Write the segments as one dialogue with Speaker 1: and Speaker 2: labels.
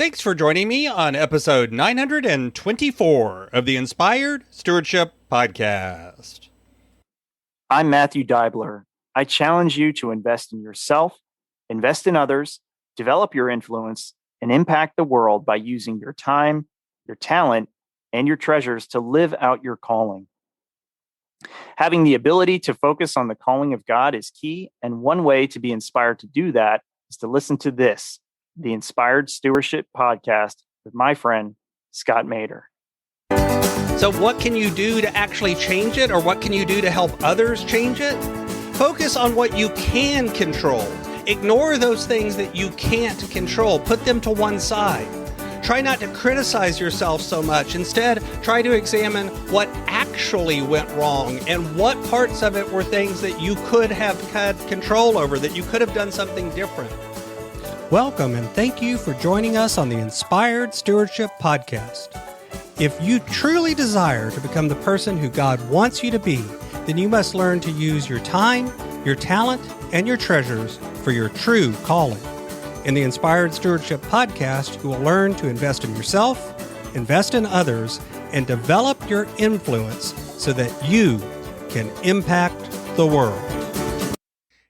Speaker 1: Thanks for joining me on episode 924 of the Inspired Stewardship Podcast.
Speaker 2: I'm Matthew Deibler. I challenge you to invest in yourself, invest in others, develop your influence, and impact the world by using your time, your talent, and your treasures to live out your calling. Having the ability to focus on the calling of God is key, and one way to be inspired to do that is to listen to this, the Inspired Stewardship Podcast with my friend, Scott Mader.
Speaker 1: So what can you do to actually change it, or what can you do to help others change it? Focus on what you can control. Ignore those things that you can't control. Put them to one side. Try not to criticize yourself so much. Instead, try to examine what actually went wrong and what parts of it were things that you could have had control over, that you could have done something different.
Speaker 3: Welcome and thank you for joining us on the Inspired Stewardship Podcast. If you truly desire to become the person who God wants you to be, then you must learn to use your time, your talent, and your treasures for your true calling. In the Inspired Stewardship Podcast, you will learn to invest in yourself, invest in others, and develop your influence so that you can impact the world.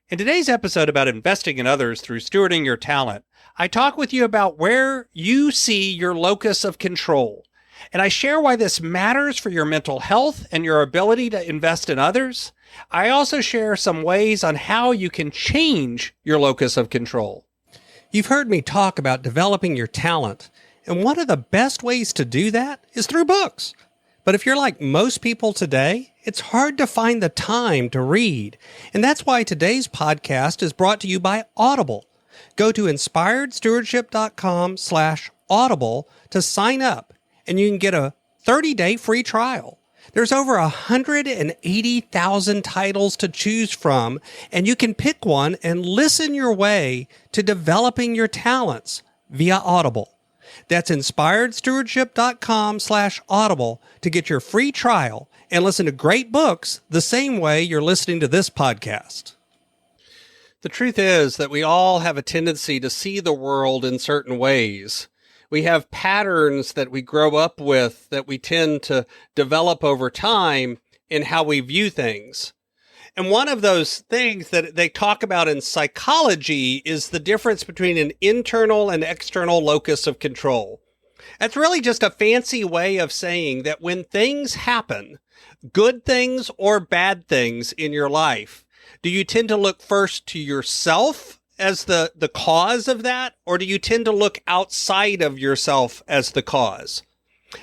Speaker 1: In today's episode about investing in others through stewarding your talent, I talk with you about where you see your locus of control. And I share why this matters for your mental health and your ability to invest in others. I also share some ways on how you can change your locus of control.
Speaker 3: You've heard me talk about developing your talent, and one of the best ways to do that is through books. But if you're like most people today, it's hard to find the time to read. And that's why today's podcast is brought to you by Audible. Go to inspiredstewardship.com/audible to sign up, and you can get a 30-day free trial. There's over 180,000 titles to choose from, and you can pick one and listen your way to developing your talents via Audible. That's inspiredstewardship.com/audible to get your free trial and listen to great books the same way you're listening to this podcast.
Speaker 1: The truth is that we all have a tendency to see the world in certain ways. We have patterns that we grow up with that we tend to develop over time in how we view things. And one of those things that they talk about in psychology is the difference between an internal and external locus of control. That's really just a fancy way of saying that when things happen, good things or bad things in your life, do you tend to look first to yourself as the cause of that, or do you tend to look outside of yourself as the cause?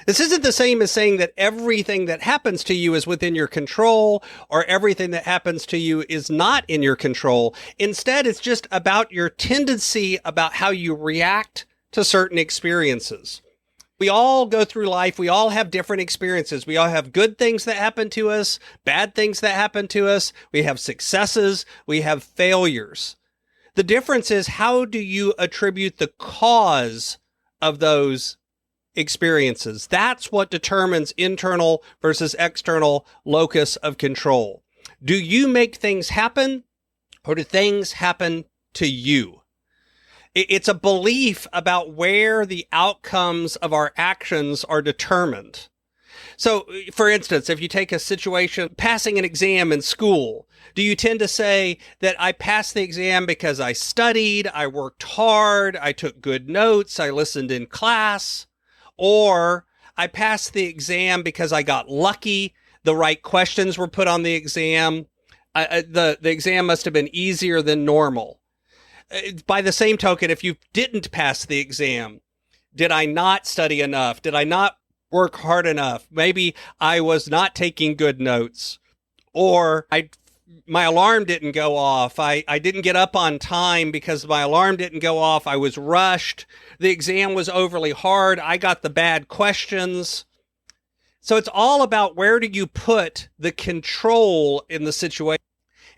Speaker 1: This isn't the same as saying that everything that happens to you is within your control, or everything that happens to you is not in your control. Instead, it's just about your tendency, about how you react to certain experiences. We all go through life. We all have different experiences. We all have good things that happen to us, bad things that happen to us. We have successes. We have failures. The difference is, how do you attribute the cause of those experiences? That's what determines internal versus external locus of control. Do you make things happen, or do things happen to you? It's a belief about where the outcomes of our actions are determined. So, for instance, if you take a situation, passing an exam in school, do you tend to say that I passed the exam because I studied, I worked hard, I took good notes, I listened in class, or I passed the exam because I got lucky, the right questions were put on the exam, the exam must have been easier than normal. By the same token, if you didn't pass the exam, did I not study enough? Did I not work hard enough? Maybe I was not taking good notes, or my alarm didn't go off. I didn't get up on time because my alarm didn't go off. I was rushed. The exam was overly hard. I got the bad questions. So it's all about, where do you put the control in the situation?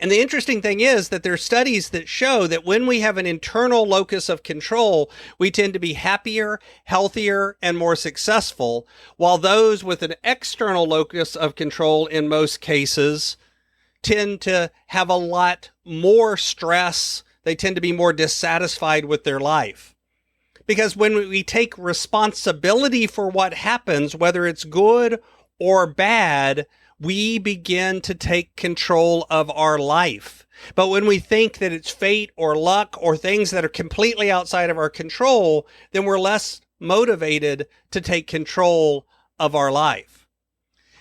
Speaker 1: And the interesting thing is that there are studies that show that when we have an internal locus of control, we tend to be happier, healthier, and more successful, while those with an external locus of control, in most cases, tend to have a lot more stress. They tend to be more dissatisfied with their life. Because when we take responsibility for what happens, whether it's good or bad, we begin to take control of our life. But when we think that it's fate or luck or things that are completely outside of our control, then we're less motivated to take control of our life.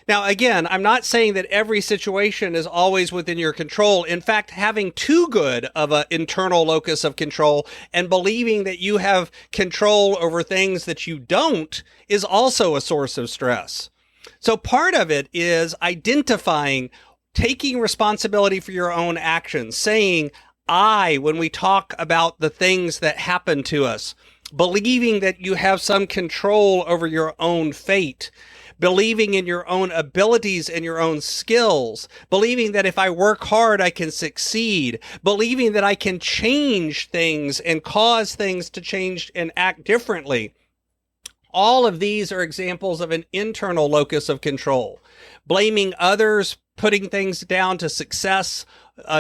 Speaker 1: Now, again, I'm not saying that every situation is always within your control. In fact, having too good of an internal locus of control and believing that you have control over things that you don't is also a source of stress. So part of it is identifying, taking responsibility for your own actions, saying I when we talk about the things that happen to us, believing that you have some control over your own fate, believing in your own abilities and your own skills, believing that if I work hard, I can succeed, believing that I can change things and cause things to change and act differently. All of these are examples of an internal locus of control. Blaming others, putting things down to success,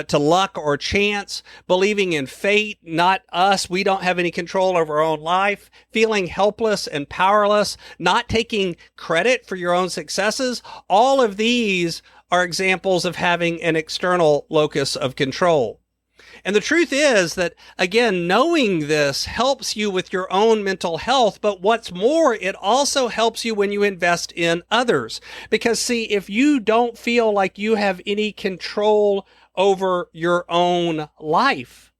Speaker 1: to luck or chance, believing in fate, not us, we don't have any control over our own life, feeling helpless and powerless, not taking credit for your own successes. All of these are examples of having an external locus of control. And the truth is that, again, knowing this helps you with your own mental health. But what's more, it also helps you when you invest in others. Because, see, if you don't feel like you have any control over your own life,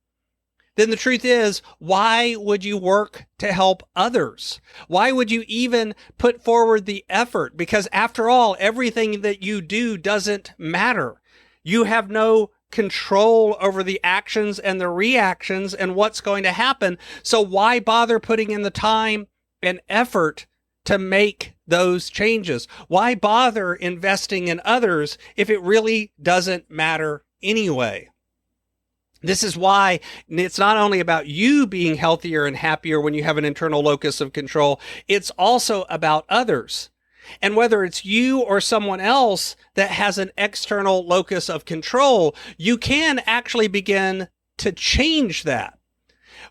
Speaker 1: then the truth is, why would you work to help others? Why would you even put forward the effort? Because after all, everything that you do doesn't matter. You have no control over the actions and the reactions and what's going to happen. So why bother putting in the time and effort to make those changes? Why bother investing in others if it really doesn't matter anyway? This is why it's not only about you being healthier and happier when you have an internal locus of control, it's also about others. And whether it's you or someone else that has an external locus of control, you can actually begin to change that.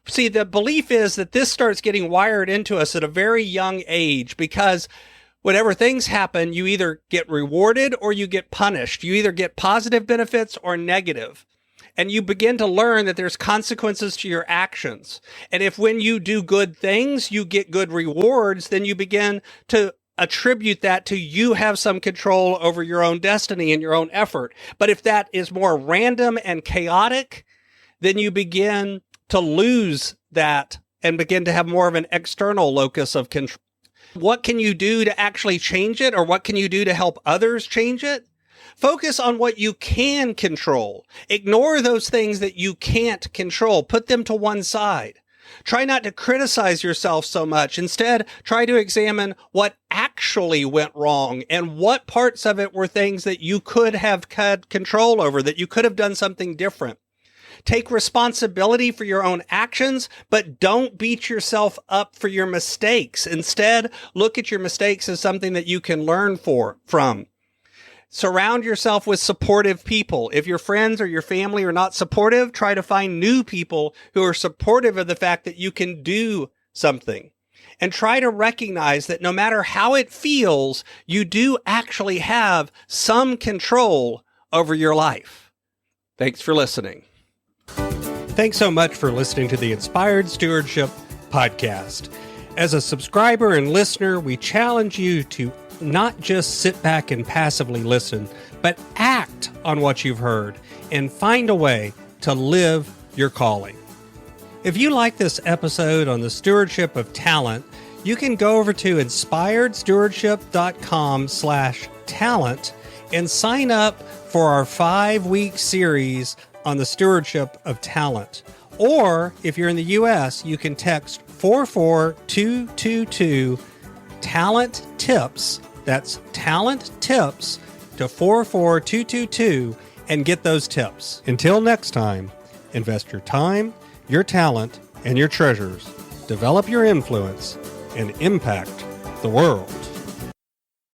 Speaker 1: See, the belief is that this starts getting wired into us at a very young age, because whenever things happen, you either get rewarded or you get punished. You either get positive benefits or negative. And you begin to learn that there's consequences to your actions. And if when you do good things, you get good rewards, then you begin to attribute that to you have some control over your own destiny and your own effort. But if that is more random and chaotic, then you begin to lose that and begin to have more of an external locus of control. What can you do to actually change it, or what can you do to help others change it? Focus on what you can control. Ignore those things that you can't control. Put them to one side. Try not to criticize yourself so much. Instead, try to examine what actually went wrong and what parts of it were things that you could have had control over, that you could have done something different. Take responsibility for your own actions, but don't beat yourself up for your mistakes. Instead, look at your mistakes as something that you can learn from. Surround yourself with supportive people. If your friends or your family are not supportive, try to find new people who are supportive of the fact that you can do something. And try to recognize that no matter how it feels, you do actually have some control over your life. Thanks for listening.
Speaker 3: Thanks so much for listening to the Inspired Stewardship Podcast. As a subscriber and listener, we challenge you to not just sit back and passively listen, but act on what you've heard and find a way to live your calling. If you like this episode on the stewardship of talent, you can go over to inspiredstewardship.com/talent and sign up for our 5-week series on the stewardship of talent. Or if you're in the U.S., you can text 44222 talent tips. That's talent tips to 44222 and get those tips. Until next time, invest your time, your talent, and your treasures. Develop your influence and impact the world.